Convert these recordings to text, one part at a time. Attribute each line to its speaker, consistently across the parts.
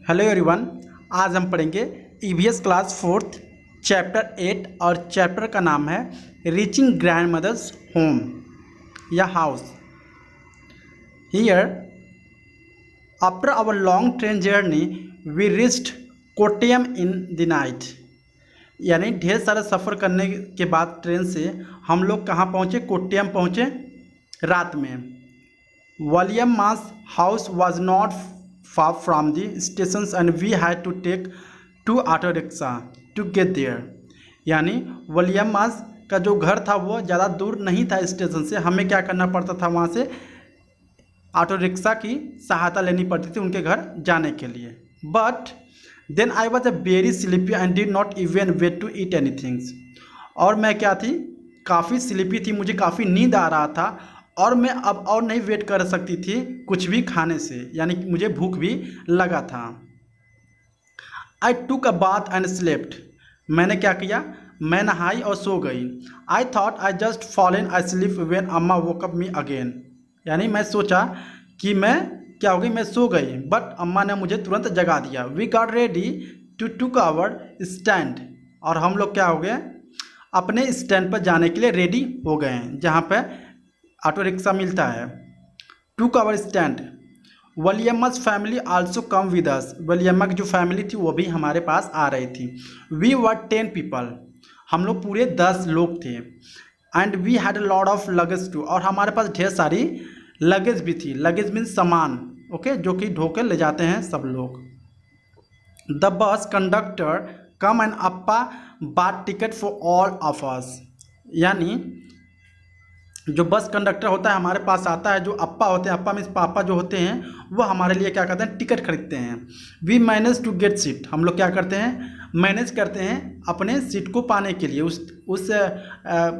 Speaker 1: Hello everyone. आज हम पढ़ेंगे ईवीएस क्लास फोर्थ चैप्टर 8 और चैप्टर का नाम है रीचिंग ग्रैंड मदर्स होम या house. Here after our long train journey we reached Kottayam in the night. यानी ढेर सारा सफ़र करने के बाद ट्रेन से हम लोग कहाँ पहुँचे? कोट्टयम पहुँचे रात में। William's house was not far from the stations and we had to take 2 auto rickshaw to get there। यानी विलियम्स का जो घर था वो ज़्यादा दूर नहीं था स्टेशन से। हमें क्या करना पड़ता था? वहाँ से ऑटो रिक्शा की सहायता लेनी पड़ती थी उनके घर जाने के लिए। But then I was a very sleepy and did not even wait to eat anything. और मैं क्या थी? काफ़ी स्लीपी थी, मुझे काफ़ी नींद आ रहा था और मैं अब और नहीं वेट कर सकती थी कुछ भी खाने से, यानी कि मुझे भूख भी लगा था। आई टूक अ बाथ एंड स्लेप्ट। मैंने क्या किया? मैं नहाई और सो गई। I thought I just fallen I sleep when अम्मा वोक अप मी अगेन। यानी मैं सोचा कि मैं क्या हो गई, मैं सो गई, बट अम्मा ने मुझे तुरंत जगा दिया। वी गॉट रेडी टू टूक आवर स्टैंड। और हम लोग क्या हो गए? अपने स्टैंड पर जाने के लिए रेडी हो गए हैं जहाँ पर ऑटो रिक्शा मिलता है। Took our stand. Williams family also come with us. William की जो फैमिली थी वो भी हमारे पास आ रही थी। We were 10 people. हम लोग पूरे 10 लोग थे। And we had a lot of luggage too. और हमारे पास ढेर सारी लगेज भी थी। लगेज मीन्स सामान, ओके, जो कि ढोकर ले जाते हैं सब लोग। The bus conductor come and अप्पा बाट ticket for all of us. यानी जो बस कंडक्टर होता है हमारे पास आता है, जो अप्पा होते हैं, अप्पा मीन्स पापा जो होते हैं, वो हमारे लिए क्या करते हैं? टिकट खरीदते हैं। We manage to get seat. हम लोग क्या करते हैं? मैनेज करते हैं अपने सीट को पाने के लिए उस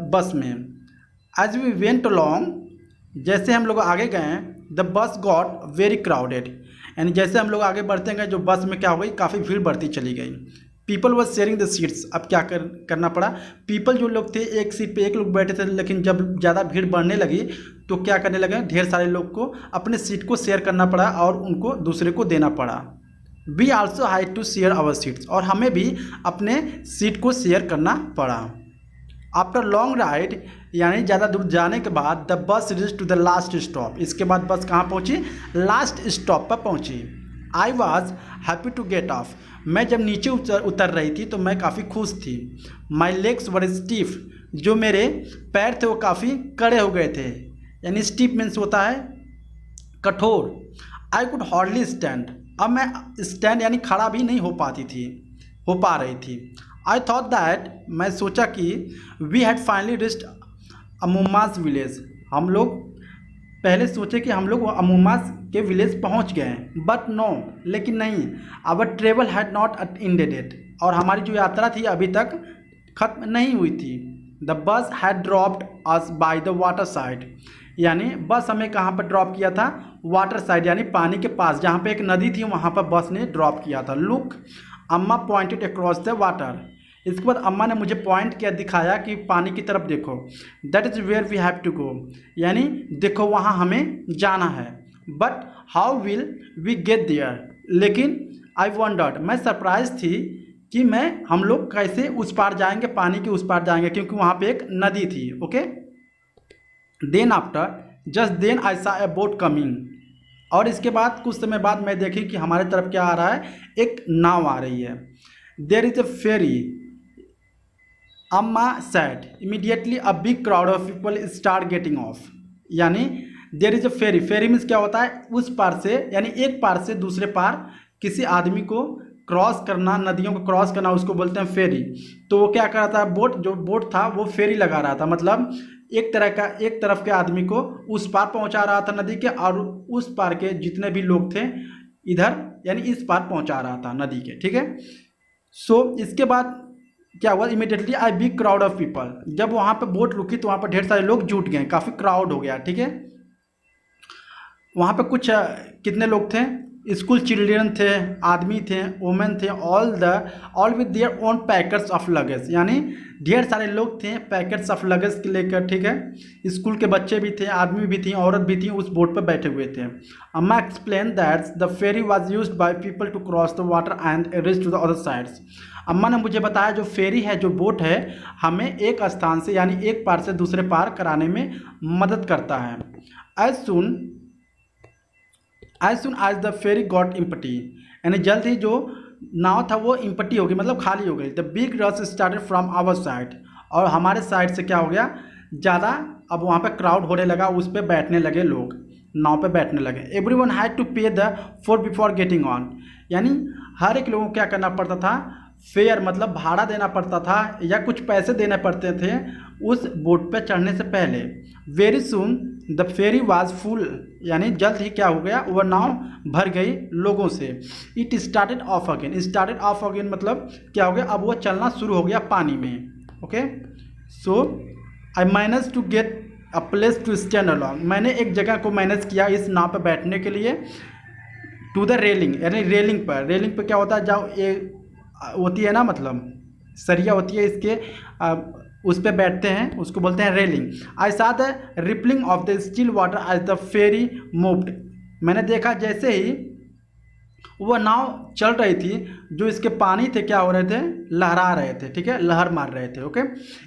Speaker 1: बस में। एज वी वेंट अलोंग, जैसे हम लोग आगे गए, the bus got very crowded. यानी जैसे हम लोग आगे बढ़ते गए जो बस में क्या हो गई? काफ़ी भीड़ बढ़ती चली गई। People was sharing the seats. अब क्या करना पड़ा? पीपल जो लोग थे एक सीट पे एक लोग बैठे थे, लेकिन जब ज़्यादा भीड़ बढ़ने लगी तो क्या करने लगे? ढेर सारे लोग को अपने सीट को शेयर करना पड़ा और उनको दूसरे को देना पड़ा। We also had to share our seats. और हमें भी अपने सीट को शेयर करना पड़ा। आफ्टर लॉन्ग राइड, यानी ज़्यादा दूर जाने के बाद, the bus reach to the last stop. इसके बाद बस कहाँ पहुँची? लास्ट स्टॉप पर पहुँची। I was happy to get off. मैं जब नीचे उतर रही थी तो मैं काफ़ी खुश थी। माई लेग्स वर स्टीफ। जो मेरे पैर थे वो काफ़ी कड़े हो गए थे। यानी स्टीफ मीन्स होता है कठोर। I could hardly stand. अब मैं स्टैंड यानी खड़ा भी नहीं हो पा रही थी। आई थॉट दैट, मैं सोचा कि we had finally reached Amuma's village. हम लोग पहले सोचे कि हम लोग अमूमास के विलेज पहुंच गए, बट नो, लेकिन नहीं। Our travel had not ended it. और हमारी जो यात्रा थी अभी तक खत्म नहीं हुई थी। The bus had dropped us by the water side. यानी बस हमें कहाँ पर ड्रॉप किया था? वाटर साइड, यानी पानी के पास, जहाँ पे एक नदी थी वहाँ पर बस ने ड्रॉप किया था। लुक, अम्मा पॉइंटेड अक्रॉस द वाटर। इसके बाद अम्मा ने मुझे पॉइंट किया, दिखाया कि पानी की तरफ देखो। That is where we have to go. यानी देखो वहाँ हमें जाना है। But how will we get there. लेकिन आई वंडर्ड, मैं सरप्राइज थी कि हम लोग कैसे उस पार जाएंगे, पानी के उस पार जाएंगे, क्योंकि वहाँ पे एक नदी थी। Okay. Then after just then I saw a boat coming. और इसके बाद कुछ समय बाद मैं देखी कि हमारे तरफ क्या आ रहा है? एक नाव आ रही है। There is a ferry, Amma said. Immediately a big crowd of people start getting off. यानी there is a ferry. Ferry means क्या होता है? उस पार से, यानी एक पार से दूसरे पार किसी आदमी को क्रॉस करना, नदियों को क्रॉस करना, उसको बोलते हैं फेरी। तो वो क्या कर रहा था? जो बोट था वो फेरी लगा रहा था। मतलब एक तरफ के आदमी को उस पार पहुंचा रहा था नदी के, और उस पार के जितने भी लोग थे इधर, यानी इस पार पहुंचा रहा था नदी के। ठीक है। सो इसके बाद क्या हुआ? Immediately I big crowd of people. जब वहाँ पे बोट रुकी तो वहाँ पर ढेर सारे लोग जुट गए, काफ़ी क्राउड हो गया। ठीक है। वहाँ पे कुछ कितने लोग थे? स्कूल चिल्ड्रन थे, आदमी थे, वुमेन थे, all with their own packets of luggage, यानी ढेर सारे लोग थे पैकेट्स ऑफ लगेज के लेकर, ठीक है। स्कूल के बच्चे भी थे, आदमी भी थी, औरत भी थी, उस बोट पर बैठे हुए थे। अम्मा explain that the ferry was used by people to cross the water and reach to the other sides. अम्मा ने मुझे बताया जो फेरी है, जो बोट है, हमें एक स्थान से यानी एक पार से दूसरे पार कराने में मदद करता है। As soon as the ferry got empty, यानी जल्द ही जो नाव था वो इम्पटी हो गई, मतलब खाली हो गई। The big rush started from our side, और हमारे साइड से क्या हो गया, ज़्यादा अब वहाँ पे क्राउड होने लगा, उस पर बैठने लगे लोग, नाव पे बैठने लगे। एवरीवन हैड टू पे the for before getting on, यानी हर एक लोगों को क्या करना पड़ता था, फेयर मतलब भाड़ा देना पड़ता था या कुछ पैसे देने पड़ते थे उस बोट पे चढ़ने से पहले। Very soon the ferry was full, यानी जल्द ही क्या हो गया, वह नाव भर गई लोगों से। इट स्टार्टेड ऑफ अगेन मतलब क्या हो गया, अब वह चलना शुरू हो गया पानी में। Okay, so I manage to get a place to stand along, मैंने एक जगह को मैनेज किया इस नाव पर बैठने के लिए। टू द रेलिंग, यानी रेलिंग पर क्या होता है, जाओ ये होती है ना, मतलब सरिया होती है इसके, उस पर बैठते हैं, उसको बोलते हैं railing. I saw the rippling of the still water as the ferry moved, मैंने देखा जैसे ही वह नाव चल रही थी, जो इसके पानी थे क्या हो रहे थे, लहरा रहे थे, ठीक है, लहर मार रहे थे। Okay,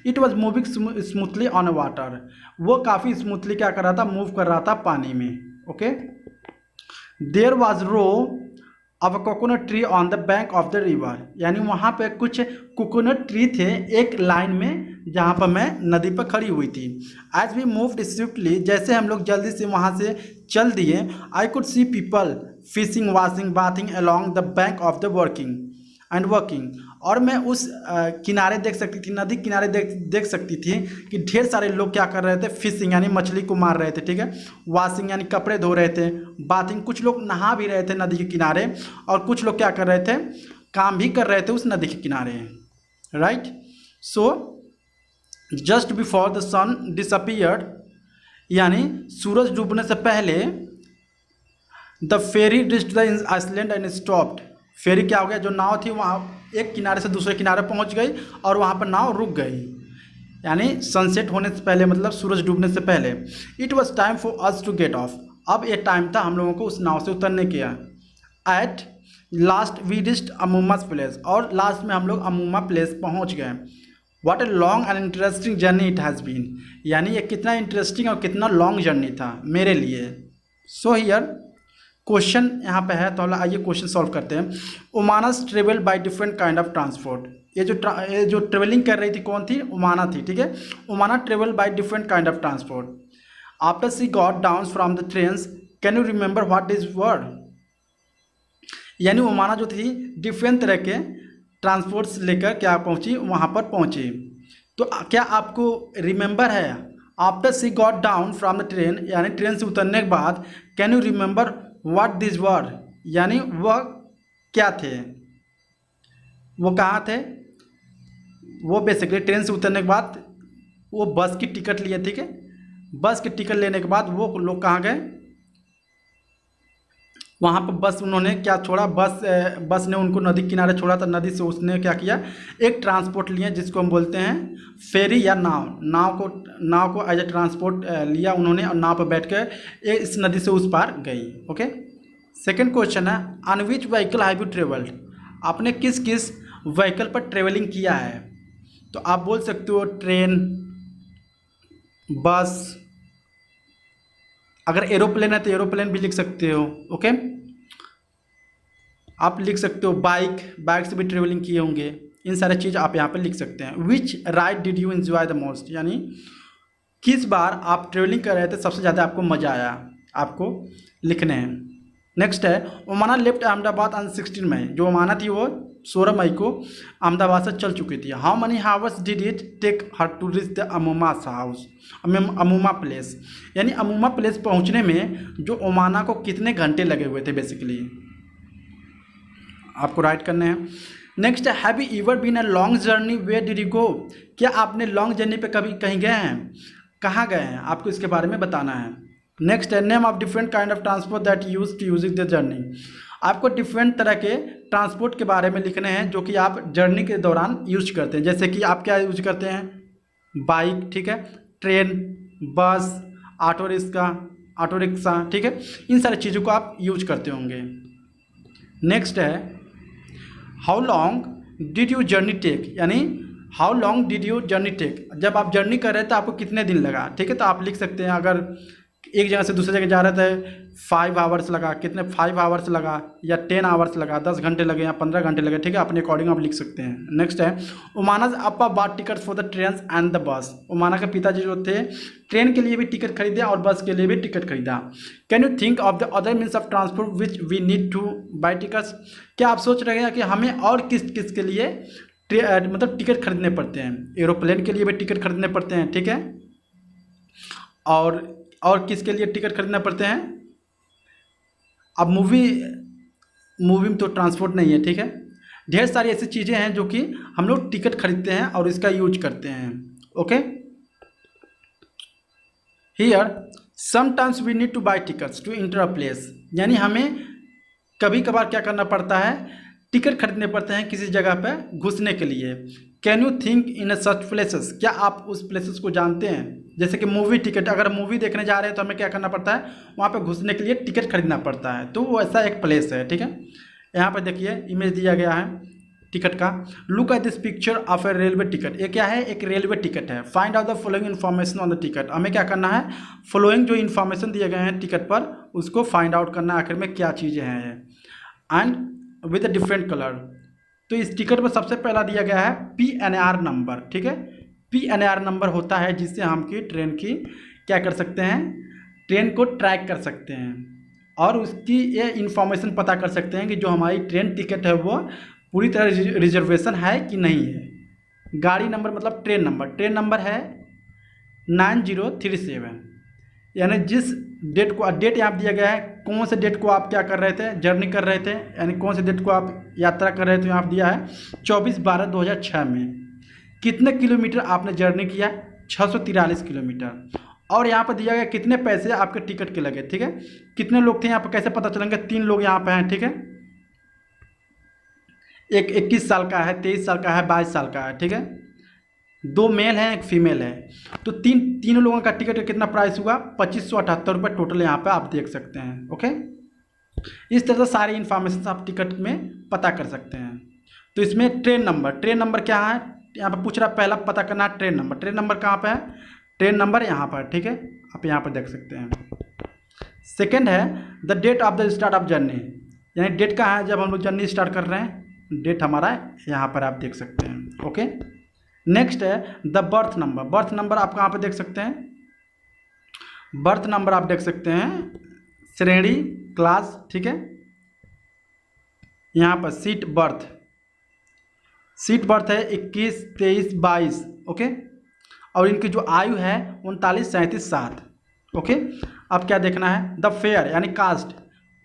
Speaker 1: it was moving smoothly on water, वो काफ़ी स्मूथली क्या कर रहा था, मूव कर रहा था पानी में। Okay, there was row of a coconut tree on the bank of the river, यानी वहाँ पे कुछ कोकोनट ट्री थे एक लाइन में, जहाँ पर मैं नदी पर खड़ी हुई थी। एज वी मूव्ड स्विफ्टली, जैसे हम लोग जल्दी से वहाँ से चल दिए, I could see people fishing, washing, bathing along the bank of the working, और मैं उस किनारे देख सकती थी, नदी किनारे देख सकती थी कि ढेर सारे लोग क्या कर रहे थे, फिशिंग यानी मछली को मार रहे थे, ठीक है, वॉशिंग यानी कपड़े धो रहे थे, बाथिंग कुछ लोग नहा भी रहे थे नदी के किनारे, और कुछ लोग क्या कर रहे थे, काम भी कर रहे थे उस नदी के किनारे। Right, so just before the sun disappeared, यानी सूरज डूबने से पहले, the ferry reached the island and stopped, ferry क्या हो गया, जो नाव थी वहाँ एक किनारे से दूसरे किनारे पहुँच गई और वहाँ पर नाव रुक गई, यानी सनसेट होने से पहले, मतलब सूरज डूबने से पहले। It was time for us to get off, अब ये टाइम था हम लोगों को उस नाव से उतरने का। At last we reached Amuma's place, और लास्ट में हम लोग अमूमा प्लेस पहुँच गए। What a long and interesting journey it has been, यानी ये कितना इंटरेस्टिंग और कितना लॉन्ग जर्नी था मेरे लिए। सो हियर क्वेश्चन यहाँ पे है, तो आइए क्वेश्चन सॉल्व करते हैं। Umana's travel by different kind of transport, ये जो ट्रेवलिंग कर रही थी कौन थी, उमाना थी, ठीक है। Umana travel by different kind of transport. After she got down from the trains, can you remember what is word, यानी उमाना जो थी डिफरेंट तरह के ट्रांसपोर्ट्स लेकर क्या पहुँची, वहाँ पर पहुँची। तो क्या आपको रिमेंबर है, after she got down from the train, यानी ट्रेन से उतरने के बाद, can you remember what this word, यानी वह क्या थे, वो कहाँ थे, वो बेसिकली ट्रेन से उतरने के बाद वो बस की टिकट लिए, ठीक है, बस की टिकट लेने के बाद वो लोग कहाँ गए, वहाँ पर बस उन्होंने क्या छोड़ा, बस ने उनको नदी किनारे छोड़ा, तो नदी से उसने क्या किया, एक ट्रांसपोर्ट लिया जिसको हम बोलते हैं फेरी या नाव को एज ए ट्रांसपोर्ट लिया उन्होंने, और नाव पर बैठ कर इस नदी से उस पार गई। ओके, सेकंड क्वेश्चन है, on which vehicle have you travelled, आपने किस किस व्हीकल पर ट्रेवलिंग किया है। तो आप बोल सकते हो ट्रेन, बस, अगर एरोप्लेन है तो एरोप्लेन भी लिख सकते हो। ओके, आप लिख सकते हो बाइक से भी ट्रेवलिंग किए होंगे, इन सारे चीज़ आप यहाँ पे लिख सकते हैं। Which ride did you enjoy the most, यानी किस बार आप ट्रेवलिंग कर रहे थे सबसे ज़्यादा आपको मज़ा आया, आपको लिखने हैं। नेक्स्ट है, उमाना लेफ्ट अहमदाबाद ऑन 16 मई, जो उमाना थी वो 16 मई को अहमदाबाद से चल चुकी थी। How many hours did it take her to reach the अमूमा प्लेस, यानी अमूमा प्लेस पहुंचने में जो उमाना को कितने घंटे लगे हुए थे, बेसिकली आपको राइट करने हैं। नेक्स्ट है, have you ever been a long journey, where did you go, क्या आपने लॉन्ग जर्नी पे कभी कहीं गए हैं, कहाँ गए हैं, आपको इसके बारे में बताना है। नेक्स्ट है, name of different kind of transport that use to using the journey, आपको डिफरेंट तरह के ट्रांसपोर्ट के बारे में लिखने हैं जो कि आप जर्नी के दौरान यूज करते हैं। जैसे कि आप क्या यूज करते हैं, बाइक, ठीक है, ट्रेन, बस, ऑटो रिक्शा, ठीक है, इन सारी चीज़ों को आप यूज करते होंगे। नेक्स्ट है how long did you journey take, यानी how long did you journey take, जब आप जर्नी कर रहे थे आपको कितने दिन लगा, ठीक है। तो आप लिख सकते हैं अगर एक जगह से दूसरी जगह जा रहे थे 5 आवर्स लगा, कितने 5 आवर्स लगा या 10 आवर्स लगा, 10 घंटे लगे या 15 घंटे लगे, ठीक है, अपने अकॉर्डिंग आप लिख सकते हैं। नेक्स्ट है उमानाज अप्पा bought ticket for the train and the bus, Umana के पिताजी जो थे ट्रेन के लिए भी टिकट खरीदे और बस के लिए भी टिकट खरीदा। Can you think of the other means of transport which we need to buy tickets, क्या आप सोच रहे हैं कि हमें और किस किस के लिए मतलब टिकट खरीदने पड़ते हैं। एरोप्लेन के लिए भी टिकट खरीदने पड़ते हैं, ठीक है, और किसके लिए टिकट खरीदना पड़ते हैं। अब मूवी में तो ट्रांसपोर्ट नहीं है, ठीक है। ढेर सारी ऐसी चीज़ें हैं जो कि हम लोग टिकट खरीदते हैं और इसका यूज करते हैं। Okay, here sometimes we need to buy tickets to enter a place, यानी हमें कभी कभार क्या करना पड़ता है, टिकट खरीदने पड़ते हैं किसी जगह पर घुसने के लिए। Can you think in such places, क्या आप उस प्लेसेस को जानते हैं। जैसे कि मूवी टिकट, अगर मूवी देखने जा रहे हैं तो हमें क्या करना पड़ता है, वहाँ पे घुसने के लिए टिकट खरीदना पड़ता है, तो वो ऐसा एक प्लेस है, ठीक है। यहाँ पे देखिए इमेज दिया गया है टिकट का। Look at this picture of A railway ticket, ये क्या है, एक रेलवे टिकट है। Find out the following information on the ticket, हमें क्या करना है, फॉलोइंग जो इन्फॉर्मेशन दिए गए हैं टिकट पर उसको फाइंड आउट करना है, आखिर में क्या चीज़ें हैं, and with a different colour. तो इस टिकट पर सबसे पहला दिया गया है PNR नंबर, ठीक है। PNR नंबर होता है जिससे हम की ट्रेन की क्या कर सकते हैं, ट्रेन को ट्रैक कर सकते हैं और उसकी ये इन्फॉर्मेशन पता कर सकते हैं कि जो हमारी ट्रेन टिकट है वो पूरी तरह रिजर्वेशन है कि नहीं है। गाड़ी नंबर मतलब ट्रेन नंबर है 9037, यानी जिस डेट यहाँ दिया गया है, कौन से डेट को आप क्या कर रहे थे, जर्नी कर रहे थे, यानी कौन से डेट को आप यात्रा कर रहे थे, यहाँ दिया है 24/12/2006 में। कितने किलोमीटर आपने जर्नी किया, 643 किलोमीटर। और यहाँ पर दिया गया कितने पैसे आपके टिकट के लगे, ठीक है। कितने लोग थे यहाँ पर कैसे पता चलेंगे, 3 लोग यहाँ पे हैं, ठीक है। एक 21 साल का है, 23 साल का है, 22 साल का है, ठीक है। 2 मेल हैं, 1 फीमेल है, तो तीनों लोगों का टिकट का कितना प्राइस हुआ, 2578 रुपये टोटल यहाँ पे आप देख सकते हैं। ओके, इस तरह से सारी इन्फॉर्मेशन आप टिकट में पता कर सकते हैं। तो इसमें ट्रेन नंबर क्या है, यहाँ पे पूछ रहा है, पहला पता करना है ट्रेन नंबर कहाँ पे है, ट्रेन नंबर यहाँ पर, ठीक है, आप यहाँ पर देख सकते हैं। सेकेंड है the date of the start of journey, यानी डेट कहाँ है जब हम लोग जर्नी स्टार्ट कर रहे हैं, डेट हमारा यहाँ पर आप देख सकते हैं। ओके, नेक्स्ट है द बर्थ नंबर आप कहाँ पे देख सकते हैं, बर्थ नंबर आप देख सकते हैं श्रेणी क्लास, ठीक है। यहाँ पर सीट बर्थ है 21, 23, 22, ओके। और इनकी जो आयु है 39, 37, 7, ओके। अब क्या देखना है, द फेयर यानी कास्ट,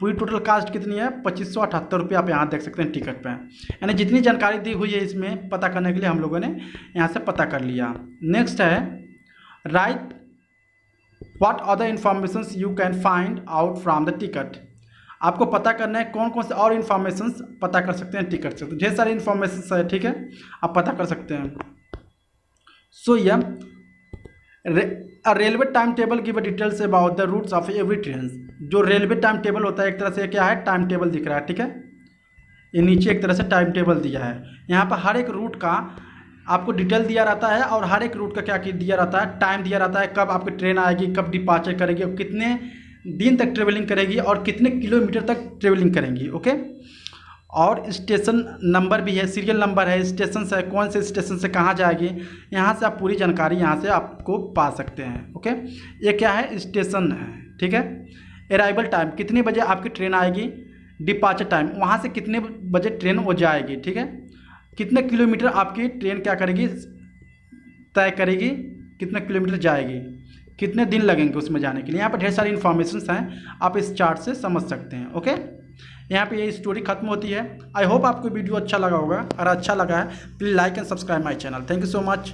Speaker 1: पूरी टोटल कास्ट कितनी है, 2578 रुपये आप यहाँ देख सकते हैं टिकट पे। यानी जितनी जानकारी दी हुई है इसमें पता करने के लिए हम लोगों ने यहाँ से पता कर लिया। नेक्स्ट है right what other informations you can find out from the ticket, आपको पता करना है कौन कौन से और इन्फॉर्मेशंस पता कर सकते हैं टिकट से। तो ढेर सारी इन्फॉर्मेशन है, ठीक है, आप पता कर सकते हैं। सो ये railway timetable give details about the routes of every train, जो रेलवे टाइम टेबल होता है एक तरह से क्या है, टाइम टेबल दिख रहा है, ठीक है। ये नीचे एक तरह से टाइम टेबल दिया है, यहाँ पर हर एक रूट का आपको डिटेल दिया रहता है और हर एक रूट का क्या दिया रहता है, टाइम दिया रहता है, कब आपकी ट्रेन आएगी, कब डिपार्चर करेगी और कितने दिन तक ट्रेवलिंग करेगी और कितने किलोमीटर तक ट्रेवलिंग करेंगी। ओके, और स्टेशन नंबर भी है, सीरियल नंबर है, स्टेशन से कौन से स्टेशन से कहाँ जाएगी, यहाँ से आप पूरी जानकारी यहाँ से आपको पा सकते हैं। ओके, ये क्या है, स्टेशन है, ठीक है। अराइवल टाइम, कितने बजे आपकी ट्रेन आएगी, डिपार्चर टाइम, वहाँ से कितने बजे ट्रेन वो जाएगी, ठीक है। कितने किलोमीटर आपकी ट्रेन क्या करेगी, तय करेगी, कितने किलोमीटर जाएगी, कितने दिन लगेंगे उसमें जाने के लिए। यहाँ पर ढेर सारी इन्फॉर्मेशन हैं, आप इस चार्ट से समझ सकते हैं। ओके, यहाँ पे ये स्टोरी खत्म होती है। आई होप आपको वीडियो अच्छा लगा होगा, अगर अच्छा लगा है please like and subscribe my channel. Thank you so much.